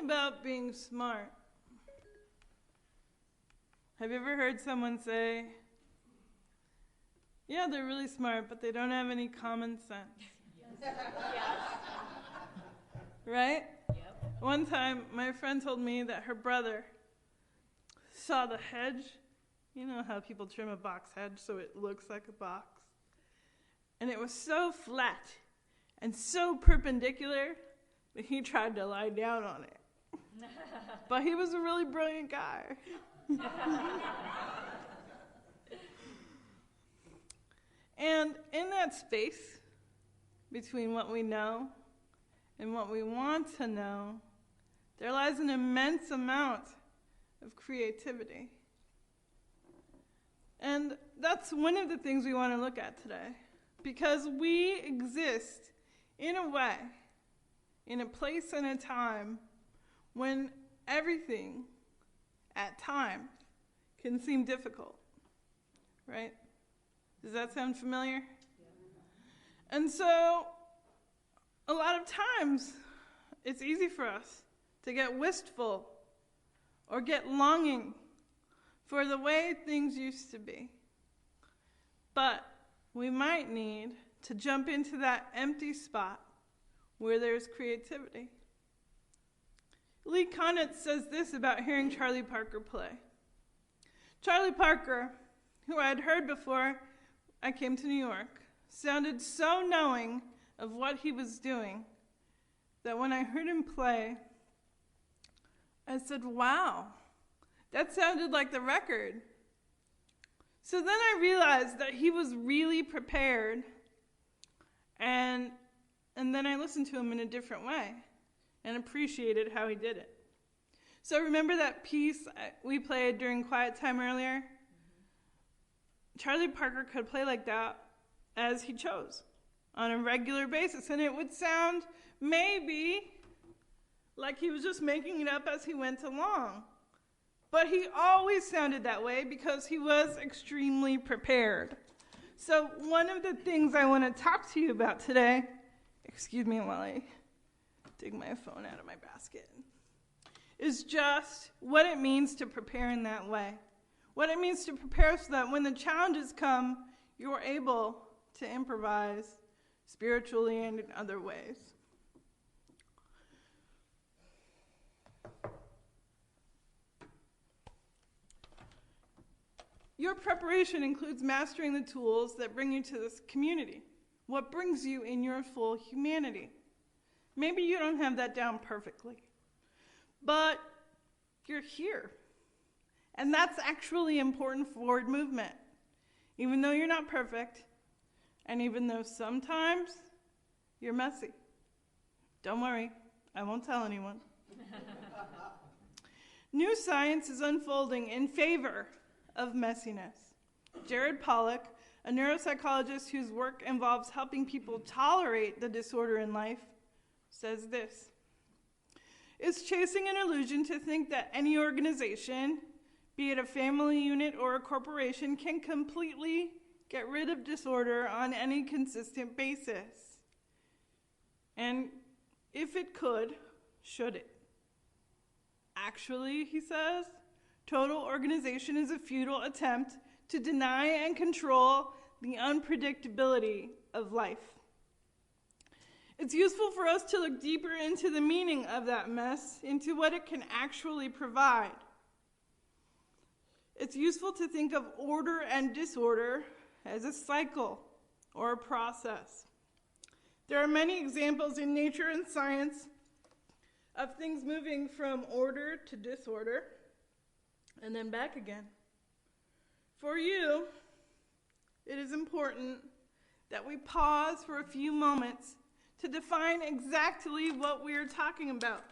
about being smart. Have you ever heard someone say, yeah, they're really smart, but they don't have any common sense? Yes. Right? Yep. One time, my friend told me that her brother saw the hedge. You know how people trim a box hedge so it looks like a box? And it was so flat and so perpendicular that he tried to lie down on it. But he was a really brilliant guy. And in that space between what we know and what we want to know, there lies an immense amount of creativity. And that's one of the things we want to look at today, because we exist in a way, in a place and a time when everything at times can seem difficult, right? Does that sound familiar? Yeah. And so a lot of times it's easy for us to get wistful or get longing for the way things used to be. But we might need to jump into that empty spot where there's creativity. Lee Konitz says this about hearing Charlie Parker play. Charlie Parker, who I had heard before I came to New York, sounded so knowing of what he was doing that when I heard him play, I said, wow, that sounded like the record. So then I realized that he was really prepared, and then I listened to him in a different way and appreciated how he did it. So remember that piece we played during quiet time earlier? Charlie Parker could play like that as he chose on a regular basis, and it would sound maybe like he was just making it up as he went along. But he always sounded that way because he was extremely prepared. So one of the things I want to talk to you about today, excuse me while I dig my phone out of my basket, is just what it means to prepare in that way. What it means to prepare so that when the challenges come, you're able to improvise spiritually and in other ways. Your preparation includes mastering the tools that bring you to this community. What brings you in your full humanity? Maybe you don't have that down perfectly, but you're here. And that's actually important forward movement. Even though you're not perfect, and even though sometimes you're messy. Don't worry, I won't tell anyone. New science is unfolding in favor of messiness. Jared Pollack, a neuropsychologist whose work involves helping people tolerate the disorder in life, says this: "It's chasing an illusion to think that any organization, be it a family unit or a corporation, can completely get rid of disorder on any consistent basis. And if it could, should it? Actually," he says, "total organization is a futile attempt to deny and control the unpredictability of life." It's useful for us to look deeper into the meaning of that mess, into what it can actually provide. It's useful to think of order and disorder as a cycle or a process. There are many examples in nature and science of things moving from order to disorder and then back again. For you, it is important that we pause for a few moments to define exactly what we are talking about.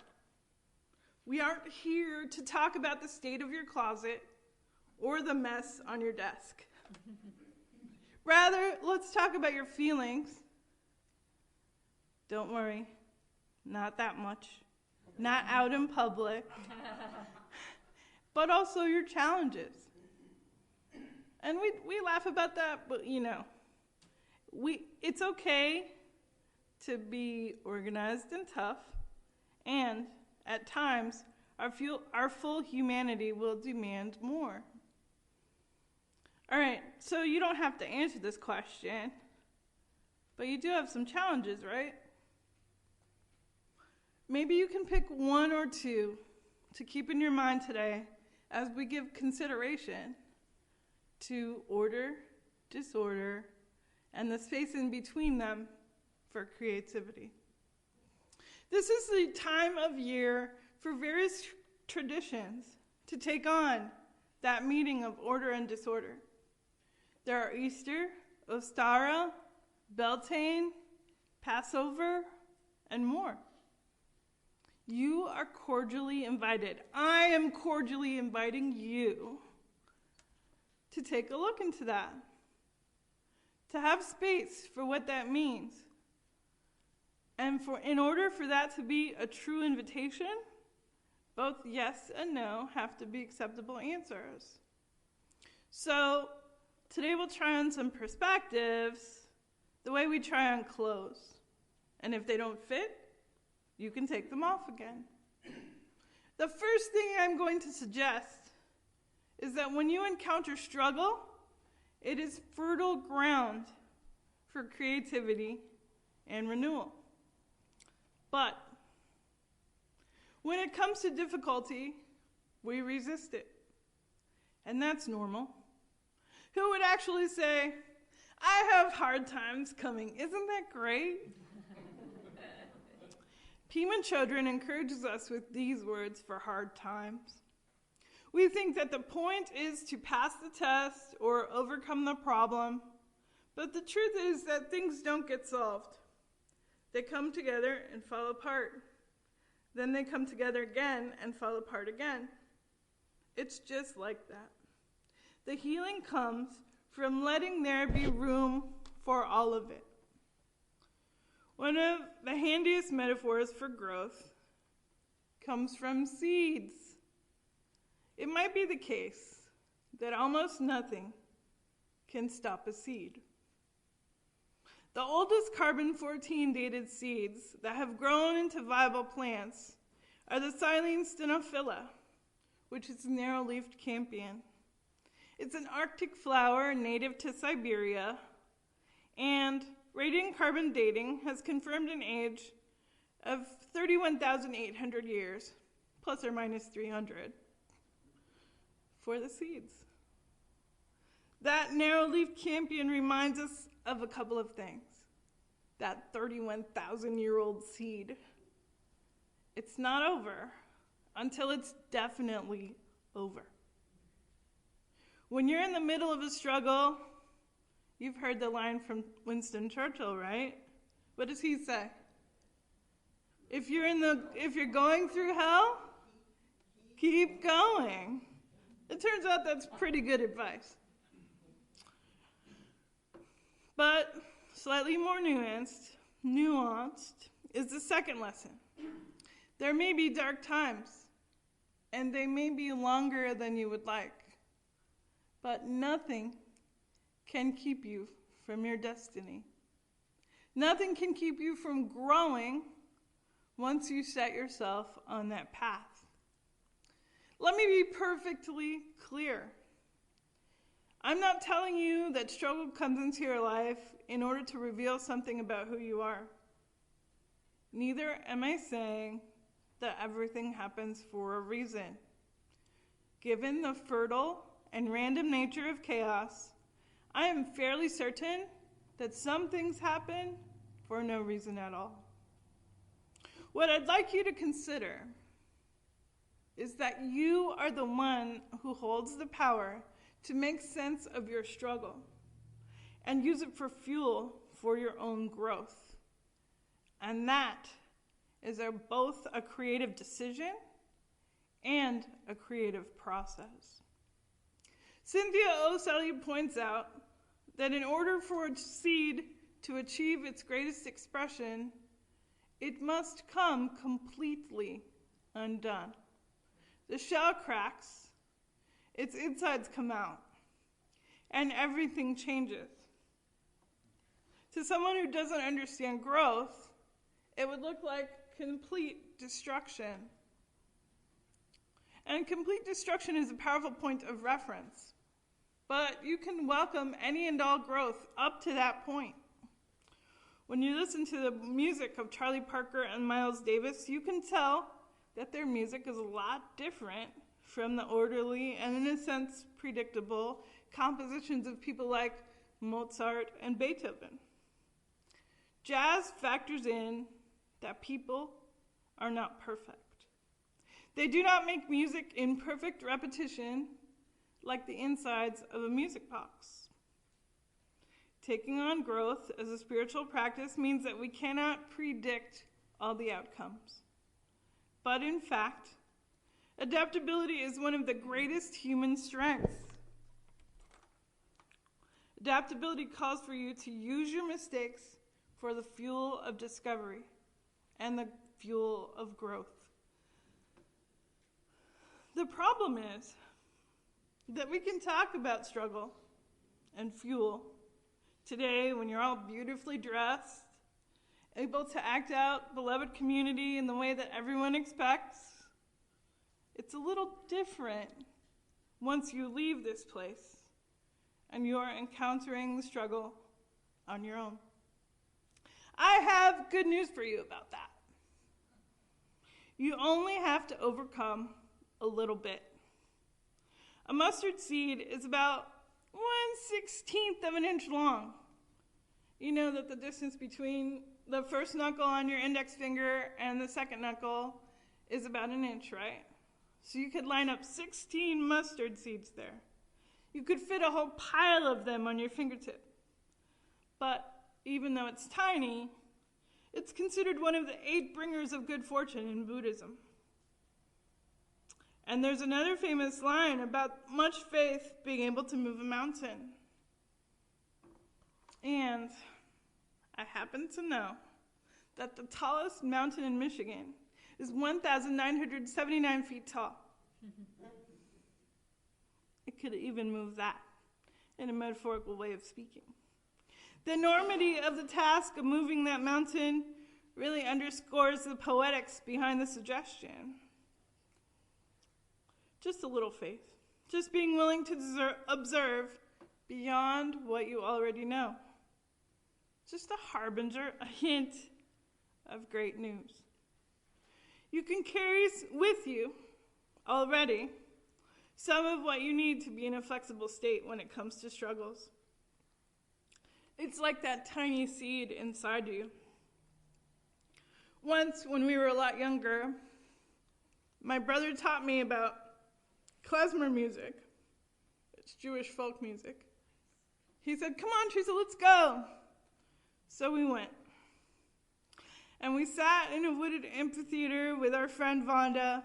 We aren't here to talk about the state of your closet or the mess on your desk. Rather, let's talk about your feelings. Don't worry, not that much. Not out in public. But also your challenges. And we laugh about that, but it's okay to be organized and tough, and at times, our full humanity will demand more. All right, so you don't have to answer this question, but you do have some challenges, right? Maybe you can pick one or two to keep in your mind today as we give consideration to order, disorder, and the space in between them for creativity. This is the time of year for various traditions to take on that meaning of order and disorder. There are Easter, Ostara, Beltane, Passover, and more. You are cordially invited. I am cordially inviting you to take a look into that, to have space for what that means. And in order for that to be a true invitation, both yes and no have to be acceptable answers. So today we'll try on some perspectives the way we try on clothes. And if they don't fit, you can take them off again. The first thing I'm going to suggest is that when you encounter struggle, it is fertile ground for creativity and renewal. But when it comes to difficulty, we resist it. And that's normal. Who would actually say, I have hard times coming? Isn't that great? Pima Chodron encourages us with these words for hard times. We think that the point is to pass the test or overcome the problem, but the truth is that things don't get solved. They come together and fall apart. Then they come together again and fall apart again. It's just like that. The healing comes from letting there be room for all of it. One of the handiest metaphors for growth comes from seeds. It might be the case that almost nothing can stop a seed. The oldest carbon-14 dated seeds that have grown into viable plants are the Silene stenophila, which is a narrow-leafed campion. It's an Arctic flower native to Siberia, and radiocarbon dating has confirmed an age of 31,800 years, plus or minus 300, for the seeds. That narrow-leafed campion reminds us of a couple of things. That 31,000-year-old seed. It's not over until it's definitely over. When you're in the middle of a struggle, you've heard the line from Winston Churchill, right? What does he say? If you're going through hell, keep going. It turns out that's pretty good advice. But slightly more nuanced is the second lesson. There may be dark times, and they may be longer than you would like, but nothing can keep you from your destiny. Nothing can keep you from growing once you set yourself on that path. Let me be perfectly clear. I'm not telling you that struggle comes into your life in order to reveal something about who you are. Neither am I saying that everything happens for a reason. Given the fertile and random nature of chaos, I am fairly certain that some things happen for no reason at all. What I'd like you to consider is that you are the one who holds the power to make sense of your struggle and use it for fuel for your own growth. And that is both a creative decision and a creative process. Cynthia O'Sully points out that in order for a seed to achieve its greatest expression, it must come completely undone. The shell cracks, its insides come out, and everything changes. To someone who doesn't understand growth, it would look like complete destruction And complete destruction is a powerful point of reference. But you can welcome any and all growth up to that point. When you listen to the music of Charlie Parker and Miles Davis, you can tell that their music is a lot different from the orderly and, in a sense, predictable compositions of people like Mozart and Beethoven. Jazz factors in that people are not perfect. They do not make music in perfect repetition like the insides of a music box. Taking on growth as a spiritual practice means that we cannot predict all the outcomes. But in fact, adaptability is one of the greatest human strengths. Adaptability calls for you to use your mistakes for the fuel of discovery and the fuel of growth. The problem is that we can talk about struggle and fuel today when you're all beautifully dressed, able to act out beloved community in the way that everyone expects. It's a little different once you leave this place and you're encountering the struggle on your own. I have good news for you about that. You only have to overcome a little bit. A mustard seed is about 1/16 of an inch long. You know that the distance between the first knuckle on your index finger and the second knuckle is about an inch, right? So you could line up 16 mustard seeds there. You could fit a whole pile of them on your fingertip. But even though it's tiny, it's considered one of the 8 bringers of good fortune in Buddhism. And there's another famous line about much faith being able to move a mountain. And I happen to know that the tallest mountain in Michigan is 1,979 feet tall. It could even move that in a metaphorical way of speaking. The enormity of the task of moving that mountain really underscores the poetics behind the suggestion. Just a little faith. Just being willing to observe beyond what you already know. Just a harbinger, a hint of great news. You can carry with you already some of what you need to be in a flexible state when it comes to struggles. It's like that tiny seed inside you. Once, when we were a lot younger, my brother taught me about klezmer music. It's Jewish folk music. He said, "Come on, Teresa, let's go." So we went. And we sat in a wooded amphitheater with our friend Vonda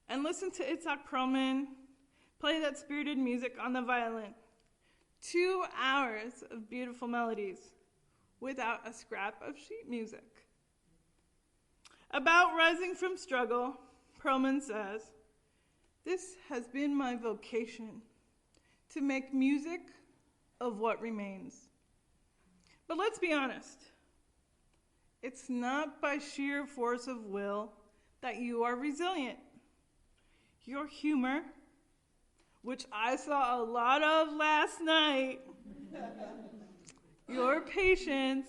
and listened to Itzhak Perlman play that spirited music on the violin. 2 hours of beautiful melodies without a scrap of sheet music. About rising from struggle, Perlman says, "This has been my vocation, to make music of what remains." But let's be honest. It's not by sheer force of will that you are resilient. Your humor, which I saw a lot of last night, your patience,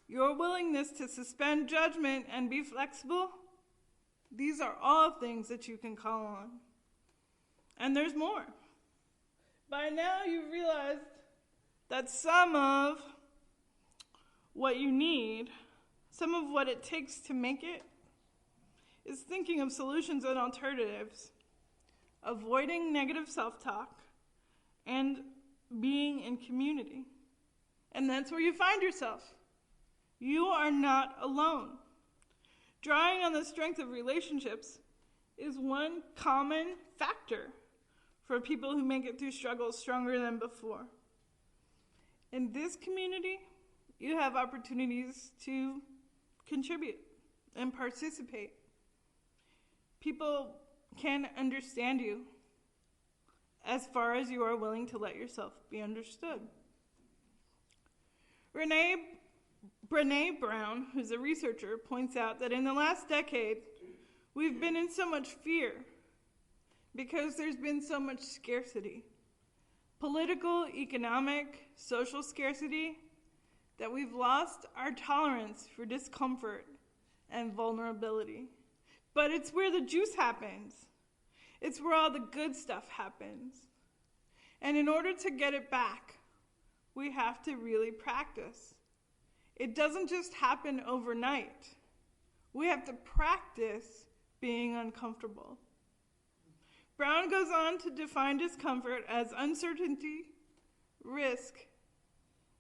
your willingness to suspend judgment and be flexible, these are all things that you can call on. And there's more. By now you've realized that some of what you need, some of what it takes to make it, is thinking of solutions and alternatives, avoiding negative self-talk, and being in community. And that's where you find yourself. You are not alone. Drawing on the strength of relationships is one common factor for people who make it through struggles stronger than before. In this community, you have opportunities to contribute and participate. People can understand you as far as you are willing to let yourself be understood. Brené Brown, who's a researcher, points out that in the last decade, we've been in so much fear because there's been so much scarcity. Political, economic, social scarcity, that we've lost our tolerance for discomfort and vulnerability. But it's where the juice happens. It's where all the good stuff happens. And in order to get it back, we have to really practice. It doesn't just happen overnight. We have to practice being uncomfortable. Brown goes on to define discomfort as uncertainty, risk,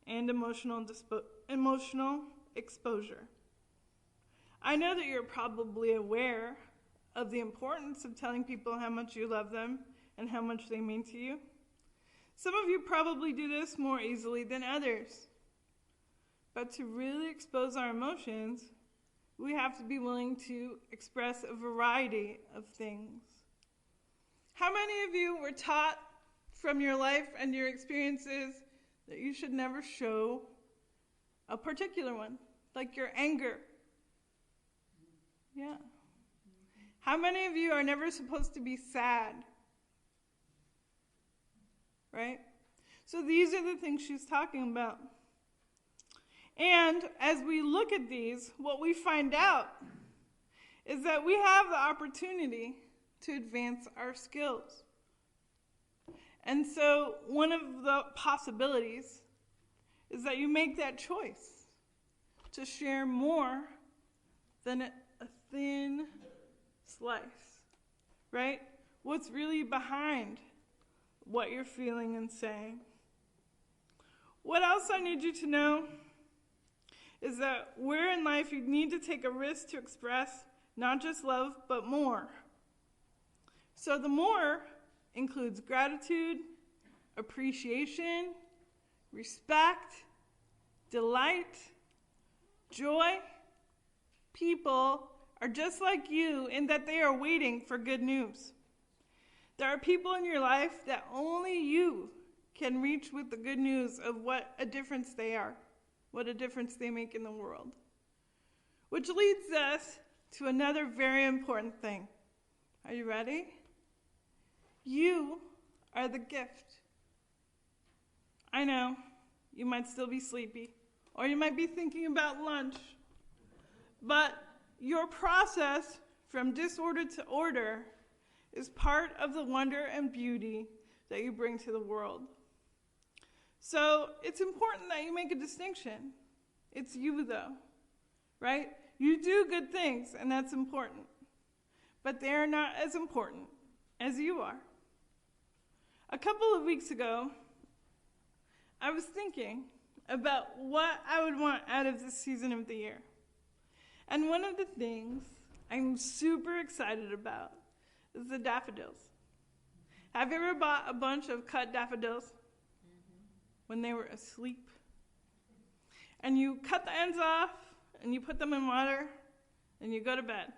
and emotional exposure. I know that you're probably aware of the importance of telling people how much you love them and how much they mean to you. Some of you probably do this more easily than others. But to really expose our emotions, we have to be willing to express a variety of things. How many of you were taught from your life and your experiences that you should never show a particular one, like your anger? Yeah. How many of you are never supposed to be sad? Right? So these are the things she's talking about. And as we look at these, what we find out is that we have the opportunity to advance our skills. And so one of the possibilities is that you make that choice to share more than a thin slice, right? What's really behind what you're feeling and saying. What else I need you to know is that where in life you need to take a risk to express not just love, but more. So the more includes gratitude, appreciation, respect, delight, joy. People are just like you in that they are waiting for good news. There are people in your life that only you can reach with the good news of what a difference they are, what a difference they make in the world. Which leads us to another very important thing. Are you ready? You are the gift. I know, you might still be sleepy, or you might be thinking about lunch, but your process from disorder to order is part of the wonder and beauty that you bring to the world. So it's important that you make a distinction. It's you, though, right? You do good things, and that's important. But they are not as important as you are. A couple of weeks ago, I was thinking about what I would want out of this season of the year. And one of the things I'm super excited about is the daffodils. Have you ever bought a bunch of cut daffodils when they were asleep? And you cut the ends off, and you put them in water, and you go to bed.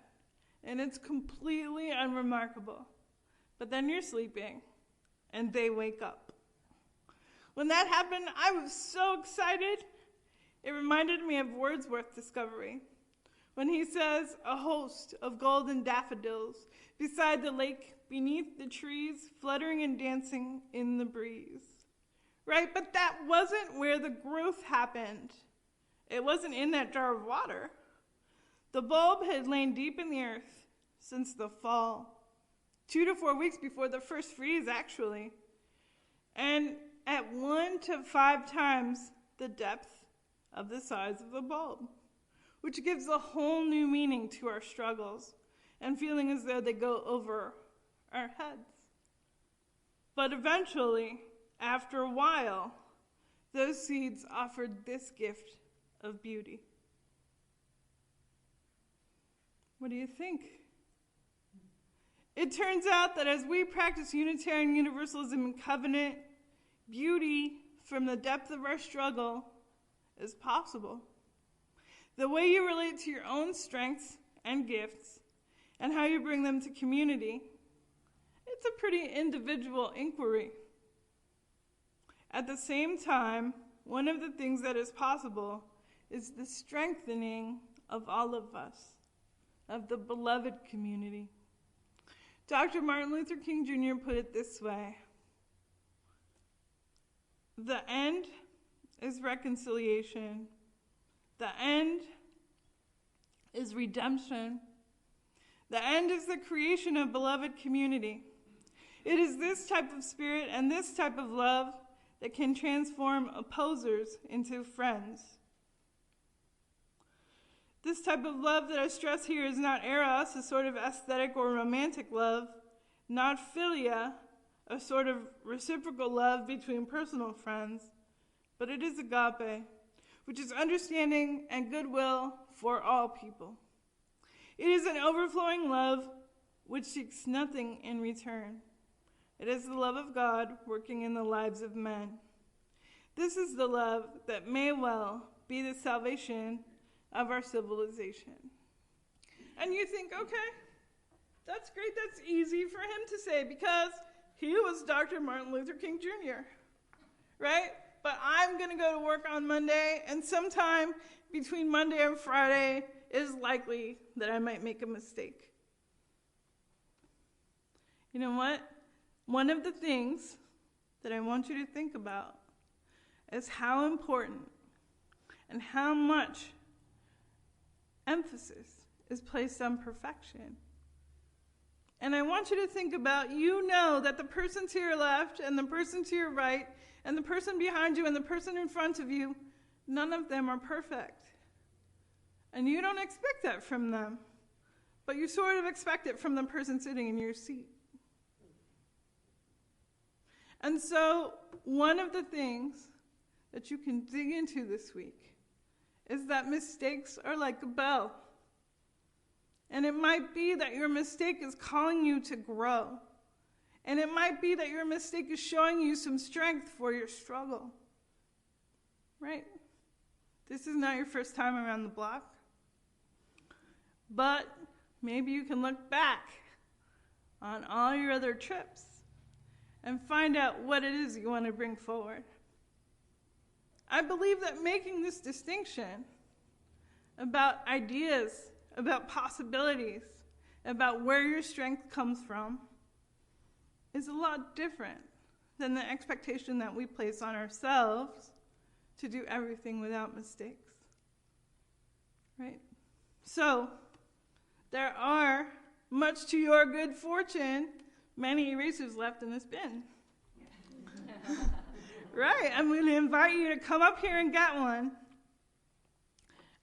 And it's completely unremarkable. But then you're sleeping, and they wake up. When that happened, I was so excited. It reminded me of Wordsworth's discovery, when he says, "A host of golden daffodils beside the lake, beneath the trees, fluttering and dancing in the breeze." Right? But that wasn't where the growth happened. It wasn't in that jar of water. The bulb had lain deep in the earth since the fall, 2 to 4 weeks before the first freeze, actually. And at 1 to 5 times the depth of the size of the bulb, which gives a whole new meaning to our struggles and feeling as though they go over our heads. But eventually, after a while, those seeds offered this gift of beauty. What do you think? It turns out that as we practice Unitarian Universalism and covenant, beauty from the depth of our struggle is possible. The way you relate to your own strengths and gifts and how you bring them to community, it's a pretty individual inquiry. At the same time, one of the things that is possible is the strengthening of all of us, of the beloved community. Dr. Martin Luther King Jr. put it this way: the end is reconciliation. The end is redemption. The end is the creation of beloved community. It is this type of spirit and this type of love that can transform opposers into friends. This type of love that I stress here is not eros, a sort of aesthetic or romantic love, not philia, a sort of reciprocal love between personal friends, but it is agape, which is understanding and goodwill for all people. It is an overflowing love which seeks nothing in return. It is the love of God working in the lives of men. This is the love that may well be the salvation of our civilization. And you think, okay, that's great, that's easy for him to say because he was Dr. Martin Luther King Jr., right? But I'm going to go to work on Monday, and sometime between Monday and Friday it is likely that I might make a mistake. You know what? One of the things that I want you to think about is how important and how much emphasis is placed on perfection. And I want you to think about, you know that the person to your left and the person to your right and the person behind you and the person in front of you, none of them are perfect. And you don't expect that from them, but you sort of expect it from the person sitting in your seat. And so one of the things that you can dig into this week is that mistakes are like a bell. And it might be that your mistake is calling you to grow. And it might be that your mistake is showing you some strength for your struggle. Right? This is not your first time around the block. But maybe you can look back on all your other trips and find out what it is you want to bring forward. I believe that making this distinction about ideas, about possibilities, about where your strength comes from, is a lot different than the expectation that we place on ourselves to do everything without mistakes. Right? So, there are, much to your good fortune, many erasers left in this bin. Right, I'm going to invite you to come up here and get one.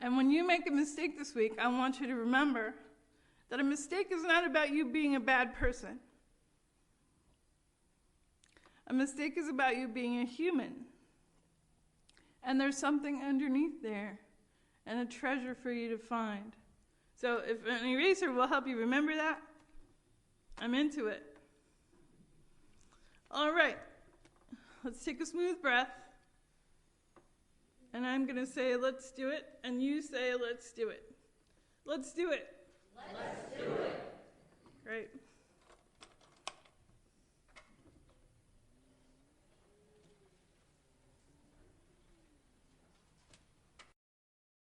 And when you make a mistake this week, I want you to remember that a mistake is not about you being a bad person. A mistake is about you being a human. And there's something underneath there and a treasure for you to find. So if an eraser will help you remember that, I'm into it. All right, let's take a smooth breath. And I'm going to say, let's do it. And you say, let's do it. Let's do it. Let's do it.